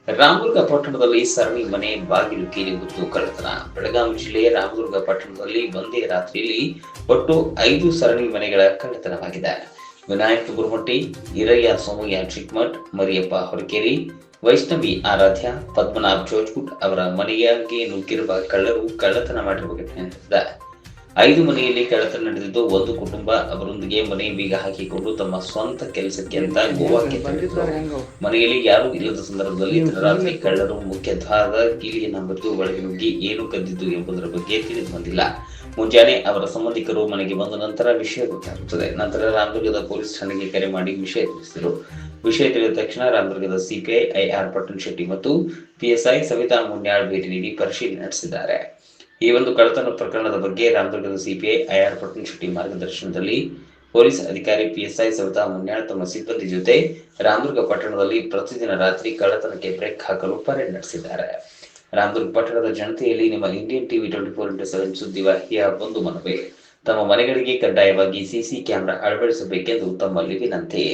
ರಾಮದುರ್ಗ ಪಟ್ಟಣದಲ್ಲಿ ಸರಣಿ ಮನೆ ಬಾಗಿಲು ಕೀಲಿ ಗುದ್ದು ಕಳ್ಳತನ. ಬೆಳಗಾವಿ ಜಿಲ್ಲೆಯ ರಾಮದುರ್ಗ ಪಟ್ಟಣದಲ್ಲಿ ಒಂದೇ ರಾತ್ರಿಯಲ್ಲಿ ಒಟ್ಟು 5 ಸರಣಿ ಮನೆಗಳ ಕಳ್ಳತನವಾಗಿದೆ. ವಿನಾಯಕ್ ಗುರುಮಟ್ಟಿ, ಈರಯ್ಯ ಸೋಮಯ್ಯ ಚಿಕ್ಮಠ್, ಮರಿಯಪ್ಪ ಹೊರಕೇರಿ, ವೈಷ್ಣವಿ ಆರಾಧ್ಯ, ಪದ್ಮನಾಭ್ ಜೋಜ್ಗುಟ್ ಅವರ ಮನೆಯಾಗಿ ನುಗ್ಗಿರುವ ಕಳ್ಳರು ಕಳ್ಳತನ ಮಾಡಿರುವ ಘಟನೆ ನಡೆದಿದೆ. 5 ಮನೆಯಲ್ಲಿ ಕಳ್ಳತನ ನಡೆದಿದ್ದು, ಒಂದು ಕುಟುಂಬ ಅವರೊಂದಿಗೆ ಮನೆ ಬೀಗ ಹಾಕಿಕೊಂಡು ತಮ್ಮ ಸ್ವಂತ ಕೆಲಸಕ್ಕೆ ಅಂತ ಗೋವಾಕ್ಕೆ ತೆರಳಿದ್ರು. ಮನೆಯಲ್ಲಿ ಯಾರೂ ಇಲ್ಲದ ಸಂದರ್ಭದಲ್ಲಿ ತಡರಾತ್ರಿ ಕಳ್ಳರು ಮುಖ್ಯ ದ್ವಾರದ ಕೀಲಿಯನ್ನ ಮುರಿದು ಒಳಗೆ ನುಗ್ಗಿ ಏನು ಕದ್ದಿದ್ದು ಎಂಬುದರ ಬಗ್ಗೆ ತಿಳಿದು ಬಂದಿಲ್ಲ. ಮುಂಜಾನೆ ಅವರ ಸಂಬಂಧಿಕರು ಮನೆಗೆ ಬಂದ ನಂತರ ವಿಷಯ ಗೊತ್ತಾಗುತ್ತದೆ. ನಂತರ ರಾಮದುರ್ಗದ ಪೊಲೀಸ್ ಠಾಣೆಗೆ ಕರೆ ಮಾಡಿ ವಿಷಯ ತಿಳಿಸಿದರು. ವಿಷಯ ತಿಳಿದ ತಕ್ಷಣ ರಾಮದುರ್ಗದ ಸಿಪಿಐ ಐಆರ್ ಪಟ್ಟಣ್ ಶೆಟ್ಟಿ ಮತ್ತು ಪಿಎಸ್ಐ ಸವಿತಾ ಮುನ್ಯಾಳ್ ಭೇಟಿ ನೀಡಿ ಪರಿಶೀಲನೆ ನಡೆಸಿದ್ದಾರೆ. ಈ ಒಂದು ಕಳ್ಳತನ ಪ್ರಕರಣದ ಬಗ್ಗೆ ರಾಮದುರ್ಗದ ಸಿಪಿಐ ಐಆರ್ ಪಟ್ಟಣ್ ಶೆಟ್ಟಿ ಮಾರ್ಗದರ್ಶನದಲ್ಲಿ ಪೊಲೀಸ್ ಅಧಿಕಾರಿ ಪಿಎಸ್ಐ ಸವಿತಾ ಮುನ್ಯಾಳ್ ತಮ್ಮ ಸಿಬ್ಬಂದಿ ಜೊತೆ ರಾಮದುರ್ಗ ಪಟ್ಟಣದಲ್ಲಿ ಪ್ರತಿದಿನ ರಾತ್ರಿ ಕಳ್ಳತನಕ್ಕೆ ಬ್ರೇಕ್ ಹಾಕಲು ಪರೇಡ್ ನಡೆಸಿದ್ದಾರೆ. ರಾಮದುರ್ಗ ಪಟ್ಟಣದ ಜನತೆಯಲ್ಲಿ ನಿಮ್ಮ ಇಂಡಿಯನ್ ಟಿವಿ 24x7 ಸುದ್ದಿವಾಹಿನಿಯ ಒಂದು ಮನವಿ. ತಮ್ಮ ಮನೆಗಳಿಗೆ ಕಡ್ಡಾಯವಾಗಿ ಸಿಸಿ ಕ್ಯಾಮೆರಾ ಅಳವಡಿಸಬೇಕೆಂದು ತಮ್ಮಲ್ಲಿ ವಿನಂತಿ.